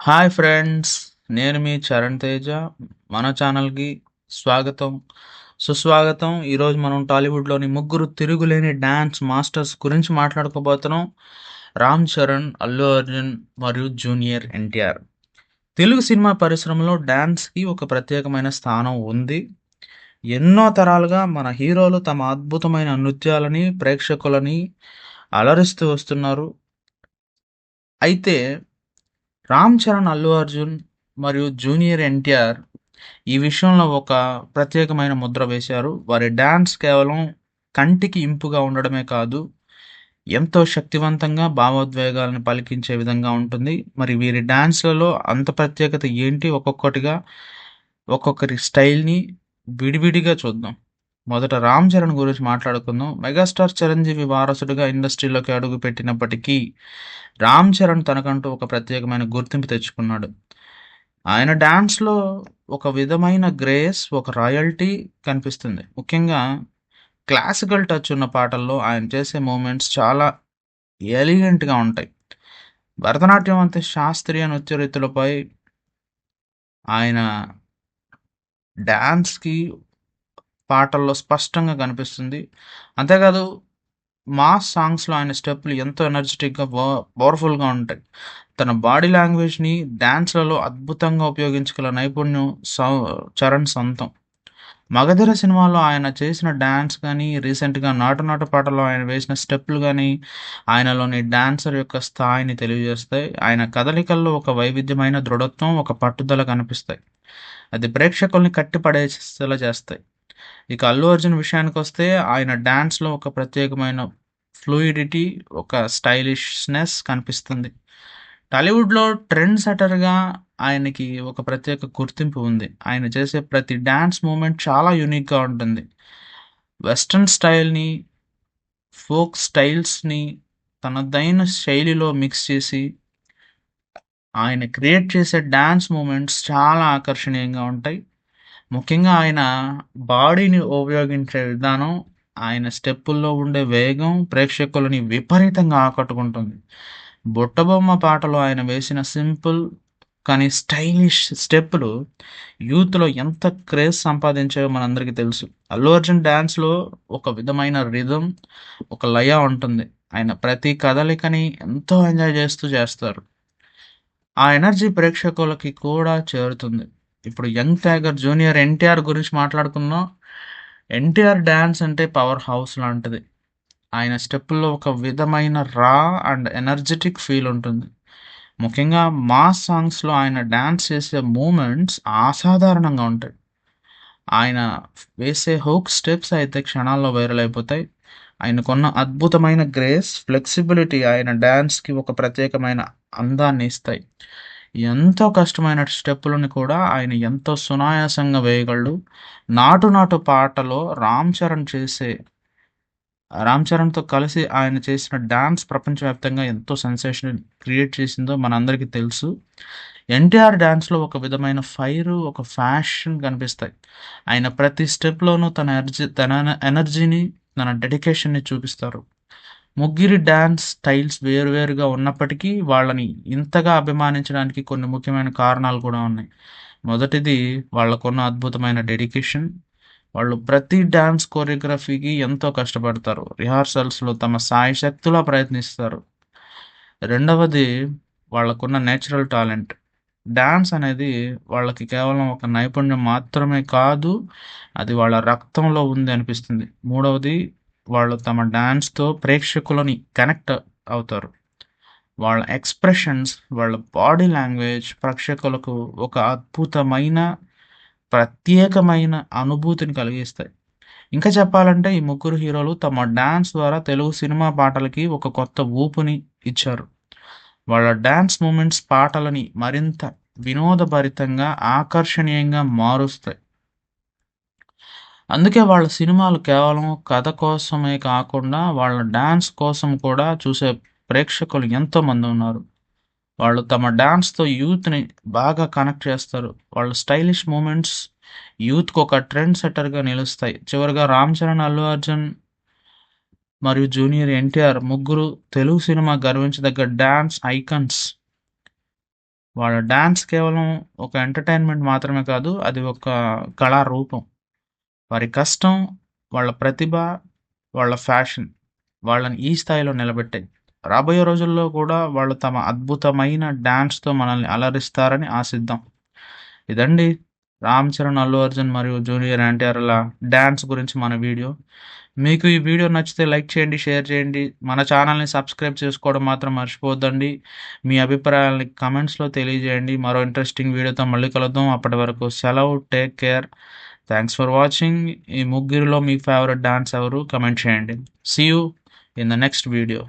Hi friends! నేను మీ చరణ్ తేజ. మన ఛానల్‌కి స్వాగతం, సుస్వాగతం. ఈరోజు మనం టాలీవుడ్‌లోని ముగ్గురు తిరుగులేని డాన్స్ మాస్టర్స్ గురించి మాట్లాడుకోబోతున్నాం. రామ్ చరణ్, అల్లు అర్జున్ మరియు జూనియర్ ఎన్టీఆర్. తెలుగు సినిమా పరిశ్రమలో డాన్స్‌కి ఒక ప్రత్యేకమైన స్థానం ఉంది. ఎన్నో తరాలుగా మన హీరోలు తమ అద్భుతమైన నృత్యాలని, ప్రేక్షకులని అలరిస్తూ వస్తున్నారు. అయితే రామ్ చరణ్, అల్లు అర్జున్ మరియు జూనియర్ ఎన్టీఆర్ ఈ విషయంలో ఒక ప్రత్యేకమైన ముద్ర వేశారు. వారి డాన్స్ కేవలం కంటికి ఇంపుగా ఉండడమే కాదు, ఎంతో శక్తివంతంగా భావోద్వేగాలను పలికించే విధంగా ఉంటుంది. మరి వీరి డాన్స్‌లలో అంత ప్రత్యేకత ఏంటి? ఒక్కొక్కటిగా ఒక్కొక్కరి స్టైల్‌ని విడివిడిగా చూద్దాం. మొదట 'రామ్ చరణ్' గురించి మాట్లాడుకుందాం. మెగాస్టార్ చిరంజీవి వారసుడిగా ఇండస్ట్రీలోకి అడుగుపెట్టినప్పటికీ, 'రామ్ చరణ్' తనకంటూ ఒక ప్రత్యేకమైన గుర్తింపు తెచ్చుకున్నాడు. ఆయన డాన్స్‌లో ఒక విధమైన గ్రేస్, ఒక రాయల్టీ కనిపిస్తుంది. ముఖ్యంగా క్లాసికల్ టచ్ ఉన్న పాటల్లో ఆయన చేసే మూవ్‌మెంట్స్ చాలా ఎలిగెంట్‌గా ఉంటాయి. భరతనాట్యం వంటి శాస్త్రీయ నృత్య రీతులపై ఆయన డాన్స్‌కి పాటల్లో స్పష్టంగా కనిపిస్తుంది. అంతేకాదు మాస్ సాంగ్స్‌లో ఆయన స్టెప్పులు ఎంతో ఎనర్జిటిక్‌గా పవర్‌ఫుల్‌గా ఉంటాయి. తన బాడీ లాంగ్వేజ్‌ని డాన్స్‌లలో అద్భుతంగా ఉపయోగించగల నైపుణ్యం చరణ్ సొంతం. 'మగధీర' సినిమాలో ఆయన చేసిన డాన్స్ గానీ, రీసెంట్‌గా 'నాటు నాటు' పాటలో ఆయన వేసిన స్టెప్పులు గానీ, ఆయనలోని డాన్సర్ యొక్క స్థాయిని తెలియజేస్తాయి. ఆయన కదలికల్లో ఒక వైవిధ్యమైన దృఢత్వం, ఒక పట్టుదల కనిపిస్తాయి. అది ప్రేక్షకుల్ని కట్టిపడేసేలా చేస్తాయి. ఇక 'అల్లు అర్జున్' విషయానికొస్తే ఆయన డాన్స్‌లో ఒక ప్రత్యేకమైన ఫ్లూయిడిటీ, ఒక స్టైలిష్‌నెస్ కనిపిస్తుంది. టాలీవుడ్‌లో ట్రెండ్ సెట్టర్‌గా ఆయనకి ఒక ప్రత్యేక గుర్తింపు ఉంది. ఆయన చేసే ప్రతి డాన్స్ మూవ్‌మెంట్ చాలా యూనిక్‌గా ఉంటుంది. వెస్టర్న్ స్టైల్‌ని, ఫోక్ స్టైల్స్‌ని తనదైన శైలిలో మిక్స్ చేసి, ఆయన క్రియేట్ చేసే డాన్స్ మూవ్‌మెంట్స్ చాలా ఆకర్షణీయంగా ఉంటాయి. ముఖ్యంగా ఆయన బాడీని ఉపయోగించే విధానం, ఆయన స్టెప్పుల్లో ఉండే వేగం ప్రేక్షకులని విపరీతంగా ఆకట్టుకుంటుంది. 'బుట్టబొమ్మ' పాటలో ఆయన వేసిన సింపుల్ కానీ స్టైలిష్ స్టెప్పులు యూత్‌లో ఎంత క్రేజ్ సంపాదించాయో మనందరికీ తెలుసు. 'అల్లు అర్జున్' డాన్స్‌లో ఒక విధమైన రిథమ్, ఒక లయ ఉంటుంది. ఆయన ప్రతి కదలికని ఎంతో ఎంజాయ్ చేస్తూ చేస్తారు. ఆ ఎనర్జీ ప్రేక్షకులకి కూడా చేరుతుంది. ఇప్పుడు యంగ్ టైగర్ జూనియర్ ఎన్టీఆర్ గురించి మాట్లాడుకుందాం. ఎన్టీఆర్ డాన్స్ అంటే పవర్ హౌస్ లాంటిది. ఆయన స్టెప్పుల్లో ఒక విధమైన రా అండ్ ఎనర్జిటిక్ ఫీల్ ఉంటుంది. ముఖ్యంగా మాస్ సాంగ్స్‌లో ఆయన డాన్స్ చేసే మూవ్‌మెంట్స్ అసాధారణంగా ఉంటాయి. ఆయన వేసే హూక్ స్టెప్స్ అయితే క్షణాల్లో వైరల్ అయిపోతాయి. ఆయనకున్న అద్భుతమైన గ్రేస్, ఫ్లెక్సిబిలిటీ ఆయన డాన్స్‌కి ఒక ప్రత్యేకమైన అందాన్ని ఇస్తాయి. ఎంతో కష్టమైన స్టెప్పులను కూడా ఆయన ఎంతో సునాయాసంగా వేయగలడు. 'నాటు నాటు' పాటలో రామ్ చరణ్‌తో కలిసి ఆయన చేసిన డాన్స్ ప్రపంచవ్యాప్తంగా ఎంతో సెన్సేషన్ క్రియేట్ చేసిందో మనందరికీ తెలుసు. ఎన్టీఆర్ డాన్స్‌లో ఒక విధమైన ఫైరు, ఒక ఫ్యాషన్ కనిపిస్తాయి. ఆయన ప్రతి స్టెప్‌లోనూ తన ఎనర్జీని, తన డెడికేషన్‌ని చూపిస్తారు. ముగ్గురి డాన్స్ స్టైల్స్ వేరువేరుగా ఉన్నప్పటికీ, వాళ్ళని ఇంతగా అభిమానించడానికి కొన్ని ముఖ్యమైన కారణాలు కూడా ఉన్నాయి. మొదటిది వాళ్ళకున్న అద్భుతమైన డెడికేషన్. వాళ్ళు ప్రతి డాన్స్ కొరియోగ్రఫీకి ఎంతో కష్టపడతారు. రిహార్సల్స్‌లో తమ శాయశక్తులా ప్రయత్నిస్తారు. రెండవది వాళ్ళకున్న నేచురల్ టాలెంట్. డాన్స్ అనేది వాళ్ళకి కేవలం ఒక నైపుణ్యం మాత్రమే కాదు, అది వాళ్ళ రక్తంలో ఉంది అనిపిస్తుంది. మూడవది వాళ్ళు తమ డాన్స్‌తో ప్రేక్షకులని కనెక్ట్ అవుతారు. వాళ్ళ ఎక్స్‌ప్రెషన్స్, వాళ్ళ బాడీ లాంగ్వేజ్ ప్రేక్షకులకు ఒక అద్భుతమైన, ప్రత్యేకమైన అనుభూతిని కలిగిస్తాయి. ఇంకా చెప్పాలంటే ఈ ముగ్గురు హీరోలు తమ డాన్స్ ద్వారా తెలుగు సినిమా పాటలకి ఒక కొత్త ఊపుని ఇచ్చారు. వాళ్ళ డాన్స్ మూవ్‌మెంట్స్ పాటలని మరింత వినోదభరితంగా, ఆకర్షణీయంగా మారుస్తాయి. అందుకే వాళ్ళ సినిమాలు కేవలం కథ కోసమే కాకుండా, వాళ్ళ డాన్స్ కోసం కూడా చూసే ప్రేక్షకులు ఎంతోమంది ఉన్నారు. వాళ్ళు తమ డాన్స్‌తో యూత్‌ని బాగా కనెక్ట్ చేస్తారు. వాళ్ళ స్టైలిష్ మూవ్‌మెంట్స్ యూత్‌కి ఒక ట్రెండ్ సెట్టర్‌గా నిలుస్తాయి. చివరగా 'రామ్ చరణ్', 'అల్లు అర్జున్' మరియు 'జూనియర్ ఎన్టీఆర్' ముగ్గురు తెలుగు సినిమా గర్వించదగ్గ డాన్స్ ఐకాన్స్. వాళ్ళ డాన్స్ కేవలం ఒక ఎంటర్‌టైన్‌మెంట్ మాత్రమే కాదు. అది ఒక కళారూపం. వారి కష్టం, వాళ్ళ ప్రతిభ, వాళ్ళ ఫ్యాషన్ వాళ్ళని ఈ స్థాయిలో నిలబెట్టాయి. రాబోయే రోజుల్లో కూడా వాళ్ళు తమ అద్భుతమైన డాన్స్‌తో మనల్ని అలరిస్తారని ఆశిద్దాం. ఇదండి 'రామ్ చరణ్', 'అల్లు అర్జున్' మరియు 'జూనియర్ ఎన్‌టిఆర్‌ల' డాన్స్ గురించి మన వీడియో. మీకు ఈ వీడియో నచ్చితే లైక్ చేయండి, షేర్ చేయండి. మన ఛానల్‌ని సబ్స్క్రైబ్ చేసుకోవడం మాత్రం మర్చిపోవద్దండి. మీ అభిప్రాయాలని కామెంట్స్‌లో తెలియజేయండి. మరో ఇంట్రెస్టింగ్ వీడియోతో మళ్ళీ కలుద్దాం. అప్పటి వరకు సెలవు. Take care. Thanks for watching. ఈ ముగ్గురిలో మీ ఫేవరెట్ డాన్స్ ఎవరు? కామెంట్ చేయండి. See you in the next video.